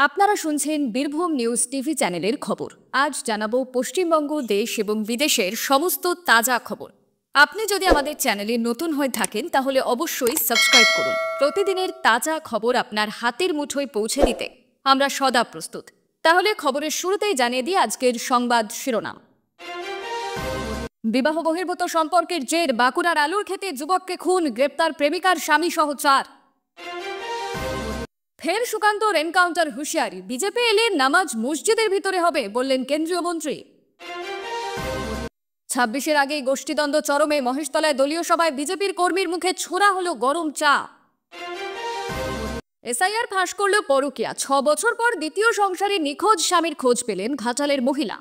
আপনারা শুনছেন Birbhum news TV চ্যানেলের খবর। আজ জানাবো পশ্চিমবঙ্গ, দেশ এবং বিদেশের সমস্ত তাজা খবর। আপনি যদি আমাদের চ্যানেলে নতুন হয়ে থাকেন তাহলে অবশ্যই সাবস্ক্রাইব করুন। প্রতিদিনের তাজা খবর আপনার হাতের মুঠোয় পৌঁছে দিতে আমরা সদা প্রস্তুত। তাহলে খবরের শুরুতেই জানিয়ে দিই আজকের সংবাদ শিরোনাম। বিবাহ বহির্ভূত সম্পর্কের জের বাঁকুড়ার আলুর খেতে যুবককে খুন, গ্রেপ্তার প্রেমিকার স্বামী সহ 4। ফের সুকান্তর এনকাউন্টার হুঁশিয়ারি, বিজেপি এলে নামাজ মসজিদের ভিতরে হবে বললেন কেন্দ্রীয় মন্ত্রী। 26-এর আগেই গোষ্ঠীদ্বন্দ্ব চরমে, মহেশতলায় দলীয় সভায় বিজেপির কর্মীর মুখে ছোড়া হলো গরম চা। এসআইআর ফাঁস করল পরকীয়া, 6 বছর পর দ্বিতীয় সংসারে নিখোঁজ স্বামীর খোঁজ পেলেন ঘাটালের মহিলা।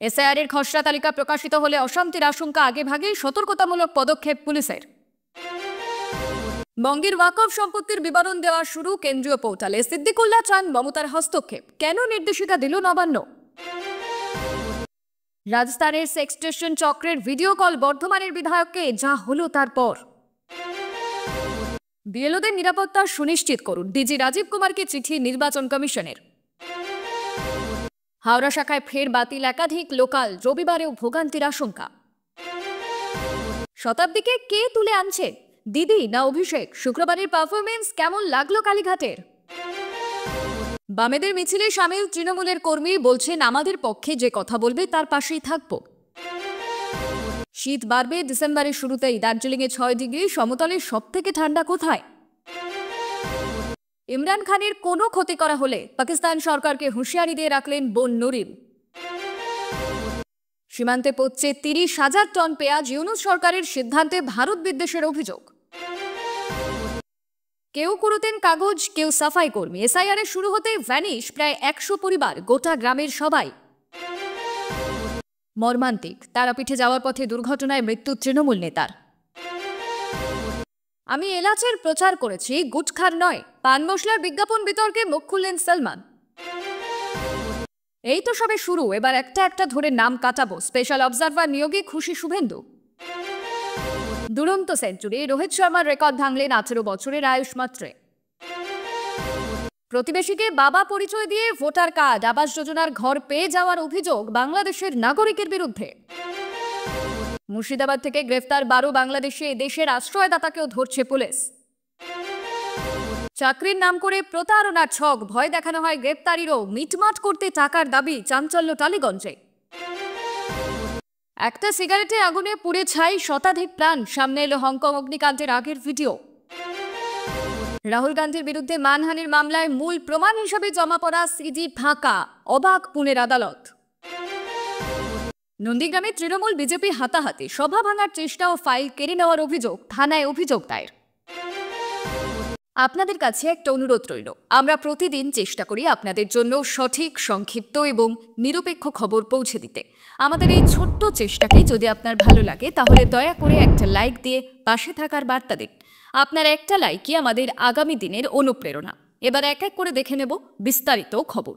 এসআইআর এর খসড়া তালিকা প্রকাশিত হলে অশান্তির আশঙ্কা আগেভাগেই সতর্কতামূলক পদক্ষেপ পুলিশের। বঙ্গের ওয়াকফ সম্পত্তির বিবরণ দেওয়া শুরু কেন্দ্রীয় পোর্টালে, সিদ্দিকুল্লাহ চান মমতার হস্তক্ষেপ, কেন নির্দেশিকা দিল নবান্ন। রাজস্থানের সেক্সটেশন চক্রের ভিডিও কল বর্ধমানের বিধায়ককে, যা হলো তারপর। বিএলওদের নিরাপত্তা সুনিশ্চিত করুন, ডিজি রাজীব কুমারকে চিঠি নির্বাচন কমিশনের। হাওড়া শাখায় ফের বাতিল একাধিক লোকাল, রবিবারেও ভোগান্তির আশঙ্কা। শতাব্দীকে কে তুলে আনছে, দিদি না অভিষেক? শুক্রবারের পারফরমেন্স কেমন লাগলো কালীঘাটের? বামেদের মিছিলে সামিল তৃণমূলের কর্মী বলছেন, আমাদের পক্ষে যে কথা বলবে তার পাশেই থাকব। শীত বাড়বে, ডিসেম্বরের শুরুতেই দার্জিলিংয়ে 6 ডিগ্রি, সমতলের সবথেকে ঠান্ডা কোথায়? ইমরান খানের কোনো ক্ষতি করা হলে পাকিস্তান সরকারকে হুঁশিয়ারি দিয়ে রাখলেন বোন নরিন। সীমান্তে পড়ছে 30,000 টন পেঁয়াজ, ইউনূস সরকারের সিদ্ধান্তে ভারত বিদ্বেষের অভিযোগ। কেউ কুড়োতেন কাগজ, কেউ সাফাই কর্মী। এসআইআর শুরু হতে ভ্যানিশ প্রায় 100 পরিবার, গোটা গ্রামের সবাই। মর্মান্তিক, তারাপীঠে যাওয়ার পথে দুর্ঘটনায় মৃত্যু তৃণমূল নেতার। আমি এলাচের প্রচার করেছি, গুটখার নয়। পান মশলার বিজ্ঞাপন বিতর্কে মুখ খুললেন সলমান। এই তো সবে শুরু, এবার একটা একটা ধরে নাম কাটাবো। স্পেশাল অবজারভার নিয়োগে খুশি শুভেন্দু। দুরন্ত সেঞ্চুরি, রোহিত শর্মার রেকর্ড ভাঙলেন 18 বছরের আয়ুষ মাত্রে। প্রতিবেশীকে বাবা পরিচয় দিয়ে ভোটার কার্ড, আবাস যোজনার ঘর পেয়ে যাওয়ার অভিযোগ বাংলাদেশের নাগরিকের বিরুদ্ধে। মুর্শিদাবাদ থেকে গ্রেফতার 12 বাংলাদেশে, দেশের আশ্রয়দাতাকেও ধরছে পুলিশ। চাকরির নাম করে প্রতারণার ছক, ভয় দেখানো হয় গ্রেপ্তারিরও, মিটমাট করতে টাকার দাবি, চাঞ্চল্য টালিগঞ্জে। একটা সিগারেটে আগুনে পুড়ে ছাই শতাধিক প্রাণ, সামনে এলো হংকং অগ্নিকাণ্ডের আগের ভিডিও। রাহুল গান্ধীর বিরুদ্ধে মানহানির মামলায় মূল প্রমাণ হিসেবে জমা পড়া সিডি ফাঁকা, অবাক পুনের আদালত। নন্দীগ্রামে তৃণমূল বিজেপি হাতাহাতি, সভা ভাঙার চেষ্টা ও ফাইল কেড়ে নেওয়ার অভিযোগ, থানায় অভিযোগ দায়ের। আপনাদের কাছে একটা অনুরোধ রইল, আমরা প্রতিদিন চেষ্টা করি আপনাদের জন্য সঠিক, সংক্ষিপ্ত এবং নিরপেক্ষ খবর পৌঁছে দিতে। আমাদের এই ছোট্ট চেষ্টাকে যদি আপনার ভালো লাগে তাহলে দয়া করে একটা লাইক দিয়ে পাশে থাকার বার্তা দিন। আপনার একটা লাইকই আমাদের আগামী দিনের অনুপ্রেরণা। এবার এক এক করে দেখে নেব বিস্তারিত খবর।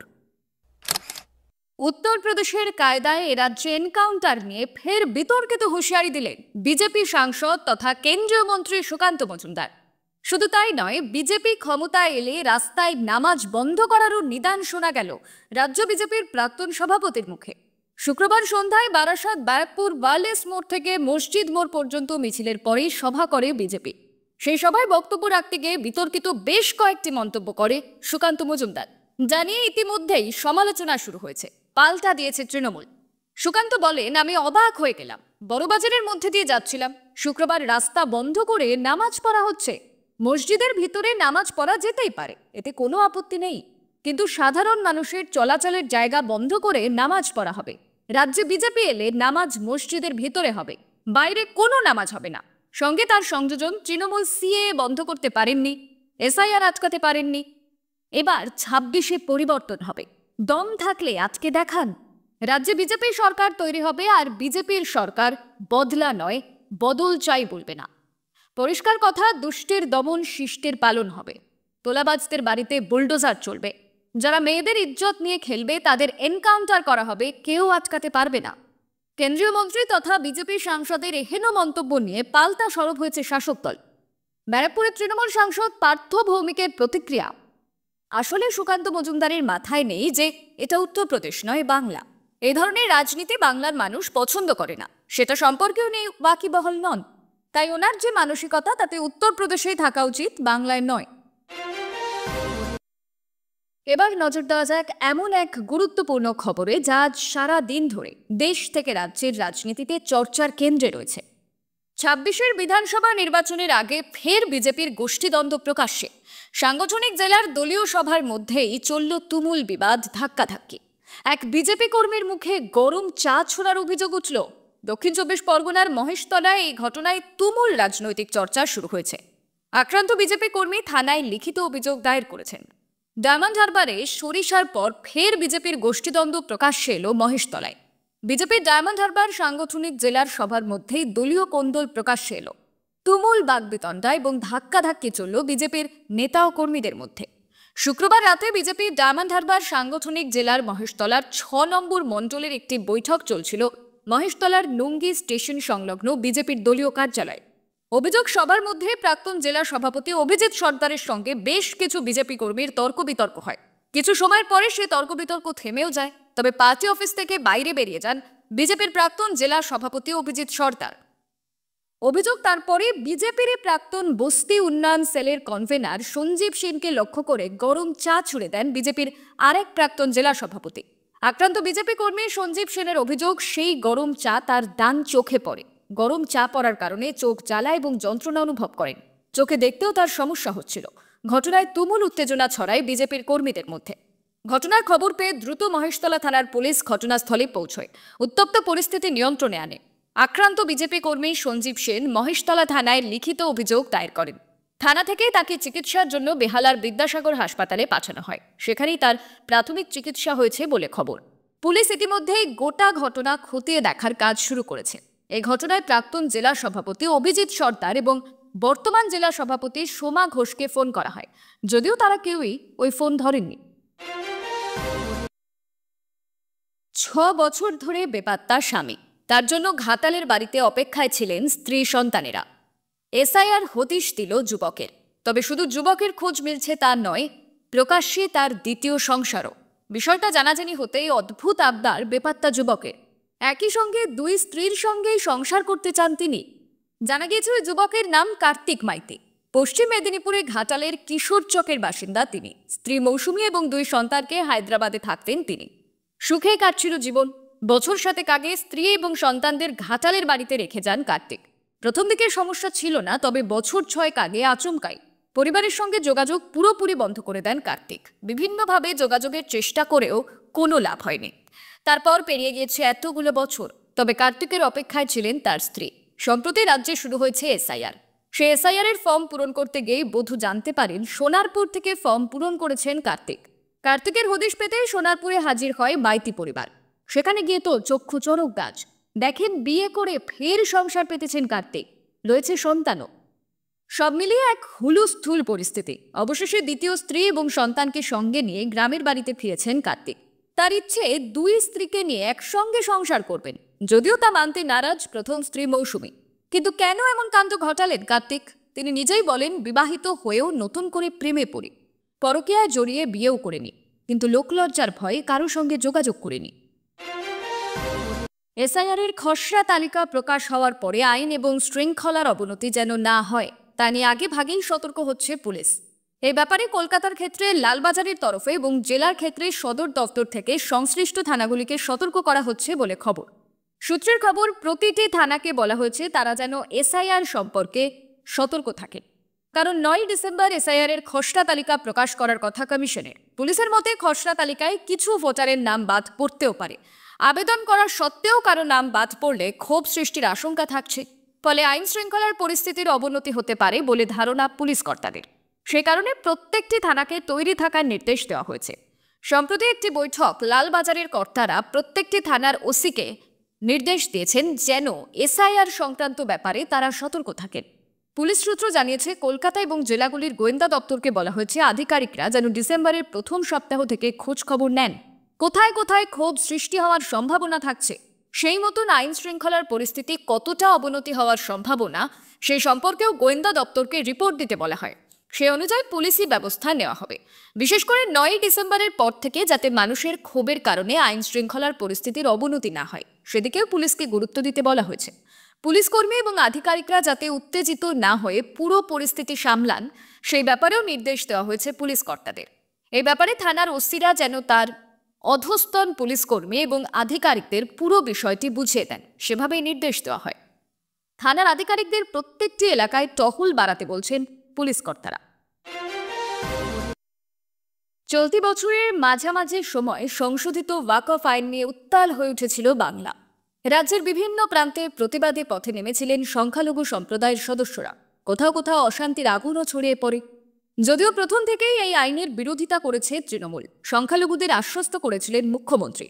উত্তরপ্রদেশের কায়দায় রাজ্যে এনকাউন্টার নিয়ে ফের বিতর্কিত হুঁশিয়ারি দিলেন বিজেপি সাংসদ তথা কেন্দ্রীয় মন্ত্রী সুকান্ত মজুমদার। শুধু তাই নয়, বিজেপি ক্ষমতায় এলে রাস্তায় নামাজ বন্ধ করারও নিদান শোনা গেল রাজ্য বিজেপির প্রাক্তন সভাপতির মুখে। শুক্রবার সন্ধ্যায় বারাসাত, ব্যারাকপুর, ওয়ারলেস মোড় থেকে মসজিদ মোড় পর্যন্ত মিছিলের পরেই সভা করে বিজেপি। সেই সভায় বক্তব্য রাখতে গিয়ে বিতর্কিত বেশ কয়েকটি মন্তব্য করে সুকান্ত মজুমদার, জানিয়ে ইতিমধ্যেই সমালোচনা শুরু হয়েছে, পাল্টা দিয়েছে তৃণমূল। সুকান্ত বলেন, আমি অবাক হয়ে গেলাম, বড়বাজারের মধ্যে দিয়ে যাচ্ছিলাম, শুক্রবার রাস্তা বন্ধ করে নামাজ পড়া হচ্ছে। মসজিদের ভিতরে নামাজ পড়া যেতেই পারে, এতে কোনো আপত্তি নেই, কিন্তু সাধারণ মানুষের চলাচলের জায়গা বন্ধ করে নামাজ পড়া হবে। রাজ্যে বিজেপি এলে নামাজ মসজিদের ভিতরে হবে, বাইরে কোনো নামাজ হবে না। সঙ্গে তার সংযোজন, তৃণমূল সিএএ বন্ধ করতে পারেননি, এসআইআর আটকাতে পারেননি, এবার 26-এ পরিবর্তন হবে, দম থাকলে আজকে দেখান। রাজ্যে বিজেপি সরকার তৈরি হবে, আর বিজেপির সরকার বদলা নয়, বদল চাই বলবে না। পরিষ্কার কথা, দুষ্টের দমন, শিষ্টের পালন হবে। তোলাবাজদের বাড়িতে বুলডোজার চলবে, যারা মেয়েদের ইজ্জত নিয়ে খেলবে তাদের এনকাউন্টার করা হবে, কেউ আটকাতে পারবে না। কেন্দ্রীয় মন্ত্রী তথা বিজেপি সাংসদের এহেন মন্তব্য নিয়ে পাল্টা সরব হয়েছে শাসক দল। ব্যারাকপুরের তৃণমূল সাংসদ পার্থ ভৌমিকের প্রতিক্রিয়া, আসলে সুকান্ত মজুমদারের মাথায় নেই যে এটা উত্তরপ্রদেশ নয়, বাংলা। এই ধরনের রাজনীতি বাংলার মানুষ পছন্দ করে না, সেটা সম্পর্কেও নেই ওয়াকিবহল নন। তাই ওনার যে মানসিকতা, তাতে উত্তরপ্রদেশেই থাকা উচিত, বাংলায় নয়। এবার নজর দেওয়া যাক এমন এক গুরুত্বপূর্ণ খবরে, যা আজ সারা দিন ধরে দেশ থেকে রাজ্যের রাজনীতিতে চর্চার কেন্দ্রে রয়েছে। ২৬-এর বিধানসভা নির্বাচনের আগে ফের বিজেপির গোষ্ঠীদ্বন্দ্ব প্রকাশ্যে। সাংগঠনিক জেলার দলীয় সভার মধ্যেই চলল তুমুল বিবাদ, ধাক্কাধাক্কি। এক বিজেপি কর্মীর মুখে গরম চা ছোড়ার অভিযোগ উঠল। দক্ষিণ ২৪ পরগনার মহেশতলায় এই ঘটনায় তুমুল রাজনৈতিক চর্চা শুরু হয়েছে। আক্রান্ত বিজেপি কর্মী থানায় লিখিত অভিযোগ দায়ের করেছেন। ডায়মন্ড হারবারে সরিষার পর ফের বিজেপির গোষ্ঠীদ্বন্দ্ব প্রকাশ্যে এলো মহেশতলায়। বিজেপির ডায়মন্ড হারবার সাংগঠনিক জেলার সভার মধ্যেই দলীয় কোন্দল প্রকাশ্যে এলো। তুমুল বাগবিতণ্ডা এবং ধাক্কাধাক্কি চলল বিজেপির নেতা ও কর্মীদের মধ্যে। শুক্রবার রাতে বিজেপির ডায়মন্ড হারবার সাংগঠনিক জেলার মহেশতলার ৬ নম্বর মণ্ডলের একটি বৈঠক চলছিল মহেশতলার নুঙ্গি স্টেশন সংলগ্ন বিজেপির দলীয় কার্যালয়ে। অভিযোগ, সবার মধ্যে প্রাক্তন জেলা সভাপতি অভিজিৎ সর্দারের সঙ্গে বেশ কিছু বিজেপি কর্মীর তর্ক বিতর্ক হয়। কিছু সময়ের পরে সে তর্ক বিতর্ক থেমেও যায়, তবে পার্টি অফিস থেকে বাইরে বেরিয়ে যান বিজেপির প্রাক্তন জেলা সভাপতি অভিজিৎ সর্দার। অভিযোগ, তারপরে বিজেপির প্রাক্তন বস্তি উন্নয়ন সেলের কনভেনার সঞ্জীব সেনকে লক্ষ্য করে গরম চা ছুড়ে দেন বিজেপির আরেক প্রাক্তন জেলা সভাপতি। আক্রান্ত বিজেপি কর্মী সঞ্জীব সেনের অভিযোগ, সেই গরম চা তার ডান চোখে পড়ে। গরম চা পড়ার কারণে চোখ জ্বালা এবং যন্ত্রণা অনুভব করেন। চোখে দেখতেও তার সমস্যা হচ্ছিল। ঘটনায় তুমুল উত্তেজনা ছড়ায় বিজেপির কর্মীদের মধ্যে। ঘটনার খবর পেয়ে দ্রুত মহেশতলা থানার পুলিশ ঘটনাস্থলে পৌঁছয়, উত্তপ্ত পরিস্থিতি নিয়ন্ত্রণে আনে। আক্রান্ত বিজেপি কর্মী সঞ্জীব সেন মহেশতলা থানায় লিখিত অভিযোগ দায়ের করেন। থানা থেকে তাকে চিকিৎসার জন্য বেহালার বিদ্যাসাগর হাসপাতালে পাঠানো হয়। সেখানেই তার প্রাথমিক চিকিৎসা হয়েছে বলে খবর। পুলিশ ইতিমধ্যেই গোটা ঘটনা খতিয়ে দেখার কাজ শুরু করেছে। এই ঘটনায় প্রাক্তন জেলা সভাপতি অভিজিৎ সর্দার এবং বর্তমান জেলা সভাপতি সোমা ঘোষকে ফোন করা হয়, যদিও তারা কেউই ওই ফোন ধরেননি। ৬ বছর ধরে বেপাত্তা স্বামী, তার জন্য ঘাটালের বাড়িতে অপেক্ষায় ছিলেন স্ত্রী সন্তানেরা। এসআইআর হদিশ দিল যুবকের। তবে শুধু যুবকের খোঁজ মিলছে তা নয়, প্রকাশ্যে তার দ্বিতীয় সংসারও। বিষয়টা জানাজানি হতেই অদ্ভুত আবদার বেপাত্তা যুবকের। একই সঙ্গে 2 স্ত্রীর সঙ্গেই সংসার করতে চান তিনি। জানা গিয়েছে ওই যুবকের নাম কার্তিক মাইতি। পশ্চিম মেদিনীপুরে ঘাটালের কিশোর চকের বাসিন্দা তিনি। স্ত্রী মৌসুমী এবং 2 সন্তানকে হায়দ্রাবাদে থাকতেন তিনি। সুখে কাটছিল জীবন। বছর 7 আগে স্ত্রী এবং সন্তানদের ঘাটালের বাড়িতে রেখে যান কার্তিক। প্রথম দিকে সমস্যা ছিল না, তবে বছর 6 আগে আচমকাই পরিবারের সঙ্গে যোগাযোগ পুরোপুরি বন্ধ করে দেন কার্তিক। বিভিন্নভাবে যোগাযোগের চেষ্টা করেও কোনো লাভ হয়নি। তারপর পেরিয়ে গিয়েছে এতগুলো বছর, তবে কার্তিকের অপেক্ষায় ছিলেন তার স্ত্রী। সম্প্রতি রাজ্যে শুরু হয়েছে এসআইআর। সে এসআইআর এর ফর্ম পূরণ করতে গিয়ে বধূ জানতে পারেন সোনারপুর থেকে ফর্ম পূরণ করেছেন কার্তিক। কার্তিকের হদিশ পেতে সোনারপুরে হাজির হয় মাইতি পরিবার। সেখানে গিয়ে তো চক্ষু চড়ক গাছ। দেখেন বিয়ে করে ফের সংসার পেতেছেন কার্তিক, রয়েছে সন্তানও। সব মিলিয়ে এক হুলুস্থুল পরিস্থিতি। অবশেষে দ্বিতীয় স্ত্রী এবং সন্তানকে সঙ্গে নিয়ে গ্রামের বাড়িতে ফিরেছেন কার্তিক। তার ইচ্ছে 2 স্ত্রীকে নিয়ে একসঙ্গে সংসার করবেন, যদিও তা মানতে নারাজ প্রথম স্ত্রী মৌসুমী। কিন্তু কেন এমন কাণ্ড ঘটালেন কার্তিক? তিনি নিজেই বলেন, বিবাহিত হয়েও নতুন করে প্রেমে পড়ি, পরকীয়ায় জড়িয়ে বিয়েও করেনি, কিন্তু লোকলজ্জার ভয়ে কারো সঙ্গে যোগাযোগ করিনি। এসআইআর এর খসড়া তালিকা প্রকাশ হওয়ার পরে আইন এবং শৃঙ্খলার অবনতি যেন না হয়, তা নিয়ে আগে ভাগেই সতর্ক হচ্ছে পুলিশ। এই ব্যাপারে কলকাতার ক্ষেত্রে লালবাজারের তরফে এবং জেলার ক্ষেত্রে সদর দপ্তর থেকে সংশ্লিষ্ট থানাগুলিকে সতর্ক করা হচ্ছে বলে খবর। সূত্রের খবর, প্রতিটি থানাকে বলা হয়েছে তারা যেন এসআইআর সম্পর্কে সতর্ক থাকে। কারণ 9 ডিসেম্বর এসআইআর এর খসড়া তালিকা প্রকাশ করার কথা কমিশনের। পুলিশের মতে খসড়া তালিকায় কিছু ভোটারের নাম বাদ পড়তেও পারে। আবেদন করার সত্ত্বেও কারো নাম বাদ পড়লে ক্ষোভ সৃষ্টির আশঙ্কা থাকছে। ফলে আইন শৃঙ্খলার পরিস্থিতির অবনতি হতে পারে বলে ধারণা পুলিশ কর্তাদের। সে কারণে প্রত্যেকটি থানাকে তৈরি থাকার নির্দেশ দেওয়া হয়েছে। সম্প্রতি একটি বৈঠক লালবাজারের কর্তারা প্রত্যেকটি থানার ওসিকে নির্দেশ দিয়েছেন যেন এসআইআর সংক্রান্ত ব্যাপারে তারা সতর্ক থাকেন। পুলিশ সূত্র জানিয়েছে, কলকাতা এবং জেলাগুলির গোয়েন্দা দপ্তরকে বলা হয়েছে আধিকারিকরা যেন ডিসেম্বরের প্রথম সপ্তাহ থেকে খোঁজ খবর নেন কোথায় কোথায় ক্ষোভ সৃষ্টি হওয়ার সম্ভাবনা থাকছে। সেই মতন আইন শৃঙ্খলার পরিস্থিতি কতটা অবনতি হওয়ার সম্ভাবনা সেই সম্পর্কেও গোয়েন্দা দপ্তরকে রিপোর্ট দিতে বলা হয়। সেই অনুযায়ী পুলিশি ব্যবস্থা নেওয়া হবে। বিশেষ করে 9 ডিসেম্বরের পর থেকে যাতে মানুষের ক্ষোভের কারণে আইন শৃঙ্খলার পরিস্থিতির অবনতি না হয় সেদিকেও পুলিশকে গুরুত্ব দিতে বলা হয়েছে। পুলিশ কর্মী এবং আধিকারিকরা যাতে উত্তেজিত না হয়ে পুরো পরিস্থিতি সামলান সেই ব্যাপারেও নির্দেশ দেওয়া হয়েছে পুলিশ কর্তাদের। এই ব্যাপারে থানার ওসিরা যেন তার অধস্তন পুলিশ কর্মী এবং আধিকারিকদের পুরো বিষয়টি বুঝিয়ে দেন সেভাবেই নির্দেশ দেওয়া হয়। থানার আধিকারিকদের প্রত্যেকটি এলাকায় টহল বাড়াতে বলছেন পুলিশ কর্তারা। চলতি বছরের মাঝামাঝি সময় সংশোধিত ওয়াকফ আইন নিয়ে উত্তাল হয়ে উঠেছিল বাংলা। রাজ্যের বিভিন্ন প্রান্তে প্রতিবাদী পথে নেমেছিলেন সংখ্যালঘু সম্প্রদায়ের সদস্যরা। কোথাও কোথাও অশান্তির আগুনও ছড়িয়ে পড়ে। যদিও প্রথম থেকেই এই আইনের বিরোধিতা করেছে তৃণমূল, সংখ্যালঘুদের আশ্বস্ত করেছিলেন মুখ্যমন্ত্রী।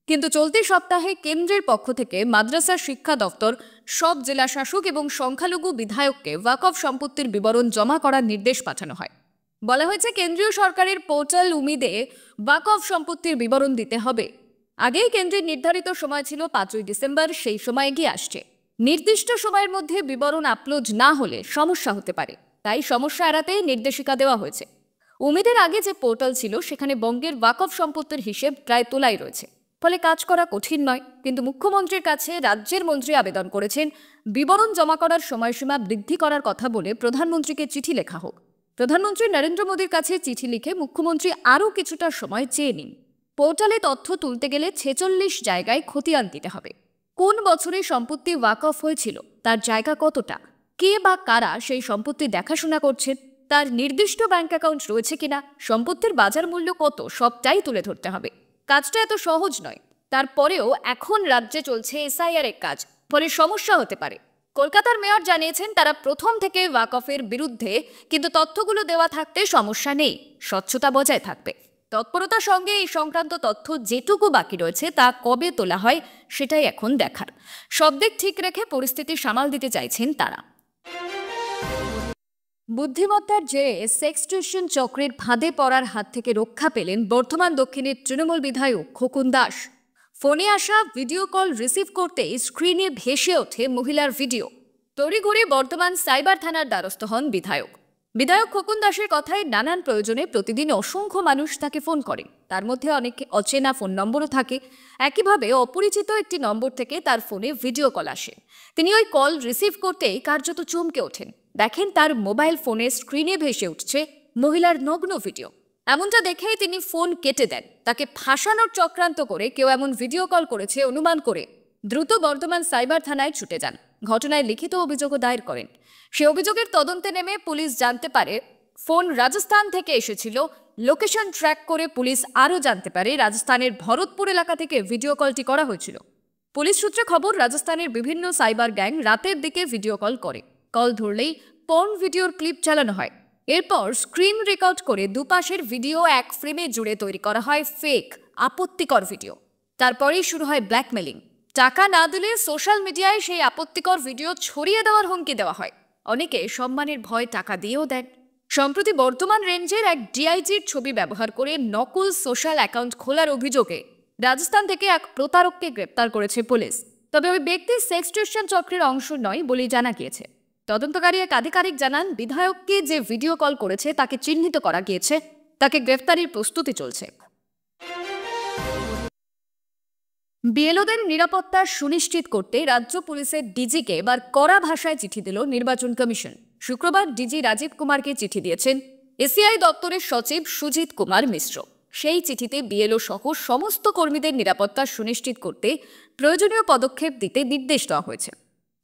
কিন্তু চলতি সপ্তাহে কেন্দ্রের পক্ষ থেকে মাদ্রাসা শিক্ষা দপ্তর সব জেলা শাসক এবং সংখ্যালঘু বিধায়ককে ওয়াকফ সম্পত্তির বিবরণ জমা করার নির্দেশ পাঠানো হয়। বলা হয়েছে কেন্দ্রীয় সরকারের পোর্টাল উমিদে ওয়াকফ সম্পত্তির বিবরণ দিতে হবে। আগেই কেন্দ্রের নির্ধারিত সময় ছিল 5ই ডিসেম্বর, সেই সময় এগিয়ে আসছে। নির্দিষ্ট সময়ের মধ্যে বিবরণ আপলোড না হলে সমস্যা হতে পারে, তাই সমস্যা এড়াতে নির্দেশিকা দেওয়া হয়েছে। উমিদের আগে যে পোর্টাল ছিল সেখানে বঙ্গের ওয়াকফ সম্পত্তির হিসেব প্রায় তোলাই রয়েছে, ফলে কাজ করা কঠিন নয়। কিন্তু মুখ্যমন্ত্রীর কাছে রাজ্যের মন্ত্রী আবেদন করেছেন বিবরণ জমা করার সময়সীমা বৃদ্ধি করার কথা বলে প্রধানমন্ত্রীকে চিঠি লেখা হোক। প্রধানমন্ত্রী নরেন্দ্র মোদীর কাছে চিঠি লিখে মুখ্যমন্ত্রী আরও কিছুটা সময় চেয়ে নিন। পোর্টালে তথ্য তুলতে গেলে 46 জায়গায় খতিয়ান দিতে হবে। কোন বছরে সম্পত্তি ওয়াকফ হয়েছিল, তার জায়গা কতটা, কে বা কারা সেই সম্পত্তি দেখাশোনা করছেন, তার নির্দিষ্ট ব্যাংক অ্যাকাউন্ট রয়েছে কিনা, সম্পত্তির বাজার মূল্য কত, সবটাই তুলে ধরতে হবে। কাজটা এত সহজ নয়। তারপরেও এখন রাজ্যে চলছে এসআইআর এর কাজ, ফলে সমস্যা হতে পারে। কলকাতার মেয়র জানিয়েছেন তারা প্রথম থেকে ওয়াকফের বিরুদ্ধে, কিন্তু তথ্যগুলো দেওয়া থাকতে সমস্যা নেই, স্বচ্ছতা বজায় থাকবে। তৎপরতার সঙ্গে এই সংক্রান্ত তথ্য যেটুকু বাকি রয়েছে তা কবে তোলা হয় সেটাই এখন দেখার। সব দিক ঠিক রেখে পরিস্থিতি সামাল দিতে চাইছেন তারা। বুদ্ধিমত্তার জেরে সেক্সটর্শন চক্রের ফাঁদে পড়ার হাত থেকে রক্ষা পেলেন বর্ধমান দক্ষিণের তৃণমূল বিধায়ক খোকন দাস। ফোনে আসা ভিডিও কল রিসিভ করতেই স্ক্রিনে ভেসে ওঠে মহিলার ভিডিও। তড়িঘড়ি বর্ধমান সাইবার থানার দ্বারস্থ হন বিধায়ক। বিধায়ক খোকন দাসের কথায় নানান প্রয়োজনে প্রতিদিন অসংখ্য মানুষ তাকে ফোন করে, তার মধ্যে অনেক অচেনা ফোন নম্বরও থাকে। একইভাবে অপরিচিত একটি নম্বর থেকে তার ফোনে ভিডিও কল আসে। তিনি ওই কল রিসিভ করতেই কার্যত চমকে ওঠেন। দেখেন তার মোবাইল ফোনে স্ক্রিনে ভেসে উঠছে মহিলার নগ্ন ভিডিও। এমনটা দেখেই তিনি ফোন কেটে দেন। তাকে ফাঁসানোর চক্রান্ত করে কেউ এমন ভিডিও কল করেছে অনুমান করে দ্রুত বর্ধমান সাইবার থানায় ছুটে যান। ঘটনায় লিখিত অভিযোগও দায়ের করেন। সে অভিযোগের তদন্তে নেমে পুলিশ জানতে পারে ফোন রাজস্থান থেকে এসেছিল। লোকেশন ট্র্যাক করে পুলিশ আরও জানতে পারে রাজস্থানের ভরতপুর এলাকা থেকে ভিডিও কলটি করা হয়েছিল। পুলিশ সূত্রে খবর, রাজস্থানের বিভিন্ন সাইবার গ্যাং রাতের দিকে ভিডিও কল করে। কল ধরলেই পর্ন ভিডিওর ক্লিপ চালানো হয়। এরপর স্ক্রিন রেকর্ড করে দুপাশের ভিডিও এক ফ্রেমে জুড়ে তৈরি করা হয় ফেক আপত্তিকর ভিডিও। তারপরেই শুরু হয় ব্ল্যাকমেলিং। টাকা না দিলে সোশ্যাল মিডিয়ায় সেই আপত্তিকর ভিডিও ছড়িয়ে দেওয়ার হুমকি দেওয়া হয়। অনেকে সম্মানের ভয় টাকা দিয়েও দেন। সম্প্রতি বর্ধমান রেঞ্জের এক ডিআইজির ছবি ব্যবহার করে নকল সোশ্যাল অ্যাকাউন্ট খোলার অভিযোগে রাজস্থান থেকে এক প্রতারককে গ্রেপ্তার করেছে পুলিশ। তবে ওই ব্যক্তি সেক্সটর্শন চক্রের অংশ নয় বলেই জানা গিয়েছে। তদন্তকারী এক আধিকারিক জানান, বিধায়ককে যে ভিডিও কল করেছে তাকে চিহ্নিত করা গিয়েছে, তাকে গ্রেফতারির প্রস্তুতি চলছে। বিএলওদের নিরাপত্তা সুনিশ্চিত করতে রাজ্য পুলিশের ডিজিকে এবার কড়া ভাষায় চিঠি দিল নির্বাচন কমিশন। শুক্রবার ডিজি রাজীব কুমারকে চিঠি দিয়েছেন এসিআই দপ্তরের সচিব সুজিত কুমার মিশ্র। সেই চিঠিতে বিএলও সহ সমস্ত কর্মীদের নিরাপত্তা সুনিশ্চিত করতে প্রয়োজনীয় পদক্ষেপ দিতে নির্দেশ দেওয়া হয়েছে।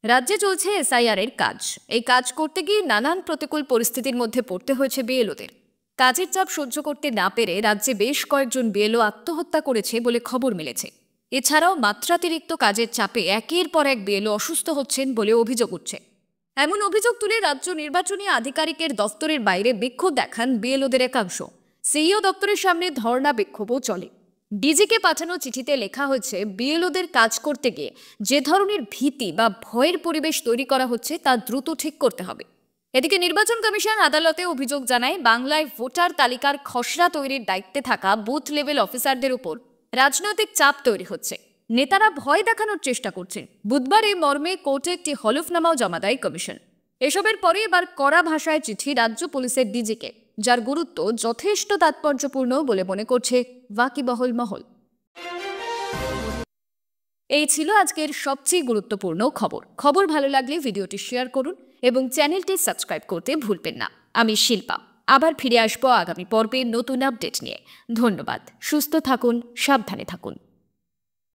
রাজ্যে চলছে এসআইআর এর কাজ। এই কাজ করতে গিয়ে নানান প্রতিকূল পরিস্থিতির মধ্যে পড়তে হয়েছে বিএলওদের। কাজের চাপ সহ্য করতে না পেরে রাজ্যে বেশ কয়েকজন বিএলও আত্মহত্যা করেছে বলে খবর মিলেছে। এছাড়াও মাত্রাতিরিক্ত কাজের চাপে একের পর এক বিএলও অসুস্থ হচ্ছেন বলে অভিযোগ উঠছে। এমন অভিযোগ তুলে রাজ্য নির্বাচনী আধিকারিকের দফতরের বাইরে বিক্ষোভ দেখান বিএলওদের একাংশ। সিইও দপ্তরের সামনে ধর্ণা বিক্ষোভও চলে। ডিজিকে পাঠানো চিঠিতে লেখা হয়েছে, বিএলওদের কাজ করতে গিয়ে যে ধরনের ভীতি বা ভয়ের পরিবেশ তৈরি করা হচ্ছে তা দ্রুত ঠিক করতে হবে। এদিকে নির্বাচন কমিশন আদালতে অভিযোগ জানায়, বাংলায় ভোটার তালিকার খসড়া তৈরির দায়িত্বে থাকা বুথ লেভেল অফিসারদের উপর রাজনৈতিক চাপ তৈরি হচ্ছে। নেতারা ভয় দেখানোর চেষ্টা করছেন। বুধবার এই মর্মে কোর্টে একটি হলফনামাও জমা দেয় কমিশন। এসবের পরে এবার কড়া ভাষায় চিঠি রাজ্য পুলিশের ডিজিকে, যার গুরুত্ব যথেষ্ট তাৎপর্যপূর্ণ বলে মনে করছে ওয়াকিবহল মহল। এই ছিল আজকের সবচেয়ে গুরুত্বপূর্ণ খবর ভালো লাগলে ভিডিওটি শেয়ার করুন এবং চ্যানেলটি সাবস্ক্রাইব করতে ভুলবেন না। আমি শিল্পা, আবার ফিরে আসবো আগামী পর্বে নতুন আপডেট নিয়ে। ধন্যবাদ। সুস্থ থাকুন, সাবধানে থাকুন।